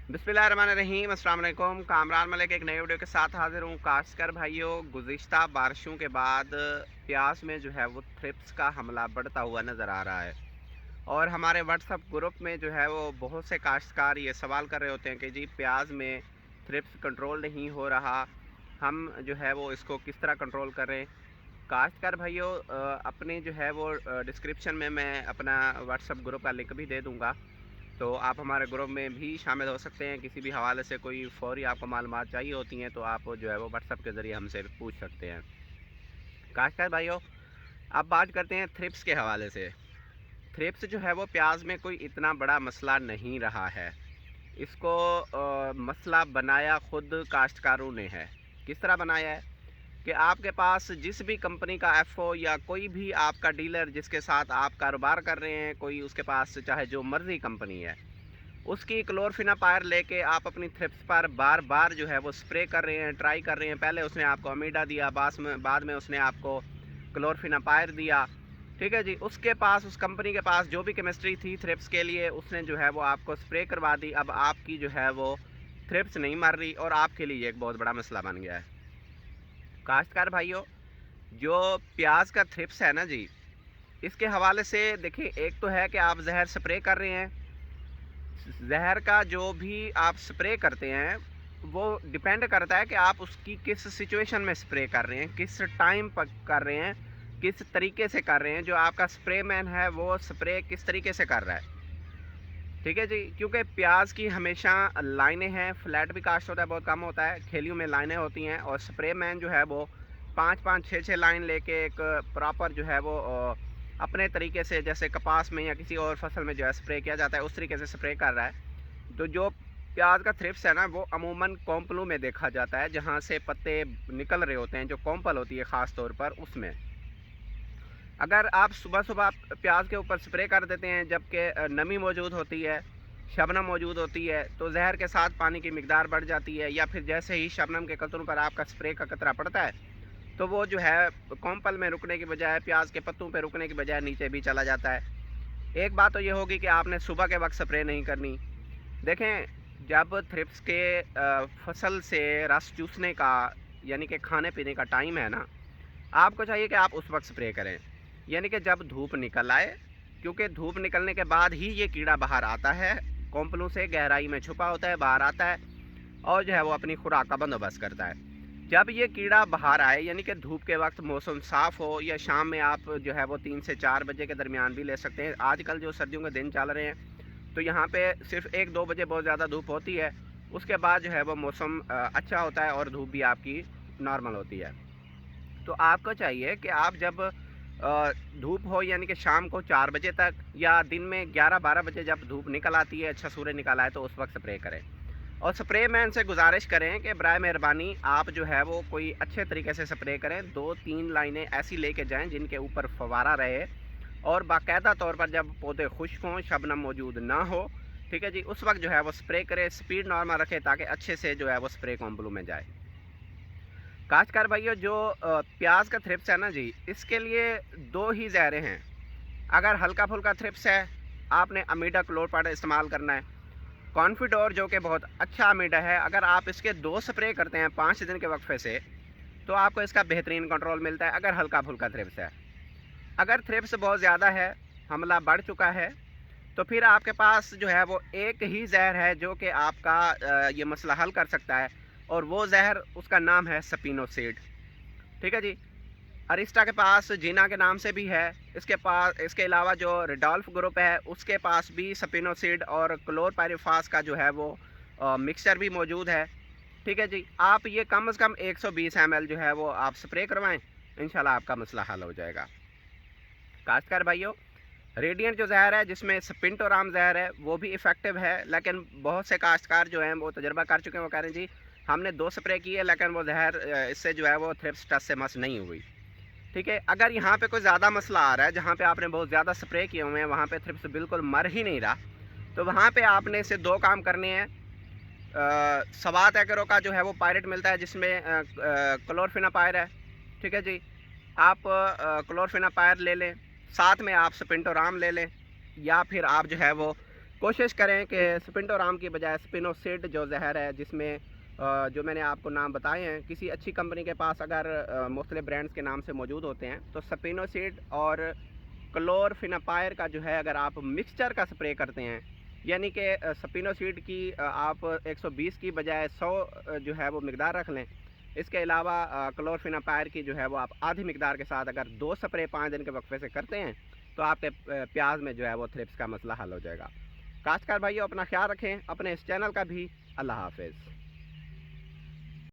बिस्मिल्लाहिर्रहमानिर्रहीम, अस्सलाम वालेकुम। कामरान मलिक एक नई वीडियो के साथ हाजिर हूँ। काश्तकार भाइयों, गुज़िश्ता बारिशों के बाद प्याज में जो है वो थ्रिप्स का हमला बढ़ता हुआ नज़र आ रहा है। और हमारे व्हाट्सएप ग्रुप में जो है वो बहुत से काश्तकार ये सवाल कर रहे होते हैं कि जी प्याज में थ्रिप्स कंट्रोल नहीं हो रहा, हम जो है वो इसको किस तरह कंट्रोल करें। काश्तकार भाइयों, अपने जो है वो डिस्क्रिप्शन में मैं अपना व्हाट्सएप ग्रुप का लिंक भी दे दूँगा, तो आप हमारे ग्रुप में भी शामिल हो सकते हैं। किसी भी हवाले से कोई फ़ौरी आपको मालूमात चाहिए होती हैं तो आप जो है वो व्हाट्सएप के ज़रिए हमसे पूछ सकते हैं। काश्तकार भाइयों, अब बात करते हैं थ्रिप्स के हवाले से। थ्रिप्स जो है वो प्याज में कोई इतना बड़ा मसला नहीं रहा है। इसको मसला बनाया खुद काश्तकारों ने है। किस तरह बनाया है कि आपके पास जिस भी कंपनी का एफओ या कोई भी आपका डीलर जिसके साथ आप कारोबार कर रहे हैं, कोई उसके पास चाहे जो मर्ज़ी कंपनी है, उसकी क्लोरफिनापायर लेके आप अपनी थ्रिप्स पर बार बार जो है वो स्प्रे कर रहे हैं, ट्राई कर रहे हैं। पहले उसने आपको अमीडा दिया, बाद में उसने आपको क्लोरफिनापायर दिया, ठीक है जी। उसके पास, उस कंपनी के पास जो भी केमिस्ट्री थी थ्रिप्स के लिए, उसने जो है वो आपको स्प्रे करवा दी। अब आपकी जो है वो थ्रिप्स नहीं मर रही और आपके लिए एक बहुत बड़ा मसला बन गया है। काश्तकार भाइयों, जो प्याज का थ्रिप्स है ना जी, इसके हवाले से देखिए, एक तो है कि आप जहर स्प्रे कर रहे हैं। जहर का जो भी आप स्प्रे करते हैं वो डिपेंड करता है कि आप उसकी किस सिचुएशन में स्प्रे कर रहे हैं, किस टाइम पर कर रहे हैं, किस तरीके से कर रहे हैं। जो आपका स्प्रे मैन है वो स्प्रे किस तरीके से कर रहा है, ठीक है जी। क्योंकि प्याज की हमेशा लाइनें हैं, फ्लैट भी कास्ट होता है, बहुत कम होता है, खेलियों में लाइनें होती हैं। और स्प्रे मैन जो है वो 5-5, 6-6 लाइन लेके एक प्रॉपर जो है वो अपने तरीके से, जैसे कपास में या किसी और फसल में जो है स्प्रे किया जाता है, उस तरीके से स्प्रे कर रहा है। तो जो प्याज का थ्रिप्स है ना, वो अमूमन कॉम्पलों में देखा जाता है, जहाँ से पत्ते निकल रहे होते हैं, जो कॉम्पल होती है ख़ास तौर पर, उसमें अगर आप सुबह सुबह प्याज के ऊपर स्प्रे कर देते हैं जबकि नमी मौजूद होती है, शबनम मौजूद होती है, तो जहर के साथ पानी की मिकदार बढ़ जाती है। या फिर जैसे ही शबनम के कतरों पर आपका स्प्रे का कतरा पड़ता है तो वो जो है कॉम्पल में रुकने की बजाय, प्याज के पत्तों पे रुकने की बजाय नीचे भी चला जाता है। एक बात तो ये होगी कि आपने सुबह के वक्त स्प्रे नहीं करनी। देखें, जब थ्रिप्स के फसल से रस चूसने का, यानी कि खाने पीने का टाइम है ना, आपको चाहिए कि आप उस वक्त स्प्रे करें, यानी कि जब धूप निकल आए। क्योंकि धूप निकलने के बाद ही ये कीड़ा बाहर आता है, कॉम्पलों से गहराई में छुपा होता है, बाहर आता है और जो है वो अपनी खुराक का बंदोबस्त करता है। जब ये कीड़ा बाहर आए, यानी कि धूप के वक्त मौसम साफ़ हो, या शाम में आप जो है वो 3 से 4 बजे के दरमियान भी ले सकते हैं। आजकल जो सर्दियों के दिन चल रहे हैं तो यहाँ पे सिर्फ 1-2 बजे बहुत ज़्यादा धूप होती है, उसके बाद जो है वो मौसम अच्छा होता है और धूप भी आपकी नॉर्मल होती है। तो आपको चाहिए कि आप जब धूप हो, यानी कि शाम को 4 बजे तक, या दिन में 11-12 बजे जब धूप निकल आती है, अच्छा सूर्य निकल आए, तो उस वक्त स्प्रे करें। और स्प्रे मैन से गुजारिश करें कि बराए मेहरबानी आप जो है वो कोई अच्छे तरीके से स्प्रे करें। 2-3 लाइनें ऐसी लेके जाएं जिनके ऊपर फवारा रहे, और बाकायदा तौर पर जब पौधे खुश्क हों, शबनम मौजूद ना हो, ठीक है जी, उस वक्त जो है वो स्प्रे करें। स्पीड नॉर्मल रखें ताकि अच्छे से जो है वो स्प्रे कॉम्पलू में जाए। काश्तकार भाइयों, जो प्याज का थ्रिप्स है ना जी, इसके लिए 2 ही जहरें हैं। अगर हल्का फुल्का थ्रिप्स है, आपने अमीडा क्लोरपाइड इस्तेमाल करना है। कॉन्फिडोर जो कि बहुत अच्छा अमीडा है, अगर आप इसके 2 स्प्रे करते हैं 5 दिन के वक्फे से, तो आपको इसका बेहतरीन कंट्रोल मिलता है, अगर हल्का फुल्का थ्रिप्स है। अगर थ्रिप्स बहुत ज़्यादा है, हमला बढ़ चुका है, तो फिर आपके पास जो है वो एक ही जहर है जो कि आपका ये मसला हल कर सकता है, और वो जहर, उसका नाम है स्पिनोसाइड, ठीक है जी। अरिस्टा के पास जीना के नाम से भी है। इसके अलावा जो रिडोल्फ ग्रुप है उसके पास भी स्पिनोसाइड और क्लोरपायरिफास का जो है वो मिक्सचर भी मौजूद है, ठीक है जी। आप ये कम से कम 120 ml जो है वो आप स्प्रे करवाएं, इंशाल्लाह आपका मसला हल हो जाएगा। काश्तकार भाइयों, रेडिएंट जो जहर है, जिसमें स्पिनटोराम जहर है, वो भी इफ़ेक्टिव है, लेकिन बहुत से काश्तकार जो हैं वो तजर्बा कर चुके हैं, वो कह रहे हैं जी हमने 2 स्प्रे किए लेकिन वो जहर इससे जो है वो थ्रिप्स टच से मस नहीं हुई, ठीक है। अगर यहाँ पे कोई ज़्यादा मसला आ रहा है, जहाँ पे आपने बहुत ज़्यादा स्प्रे किए हुए हैं, वहाँ पे थ्रिप्स बिल्कुल मर ही नहीं रहा, तो वहाँ पे आपने से 2 काम करने हैं। 7 एकड़ों का जो है वो पायरेट मिलता है, जिसमें क्लोरफिनापायर है, ठीक है जी। आप क्लोरफिनापायर ले लें, साथ में आप स्पिनटोराम ले लें, या फिर आप जो है वो कोशिश करें कि स्पिंडोराम की बजाय स्पिनोसिड जो जहर है, जिसमें जो मैंने आपको नाम बताए हैं, किसी अच्छी कंपनी के पास अगर मुख्तलिफ ब्रांड्स के नाम से मौजूद होते हैं, तो स्पिनोसिड और क्लोरफिनापायर का जो है अगर आप मिक्सचर का स्प्रे करते हैं, यानी कि स्पिनोसिड की आप 120 की बजाय 100 जो है वो मकदार रख लें। इसके अलावा क्लोरफिनापायर की जो है वो आप आधी मकदार के साथ अगर 2 स्प्रे 5 दिन के वक्फे से करते हैं, तो आपके प्याज में जो है वो थ्रिप्स का मसला हल हो जाएगा। काश्तकार भाइयों, अपना ख्याल रखें, अपने इस चैनल का भी। अल्लाह हाफिज़।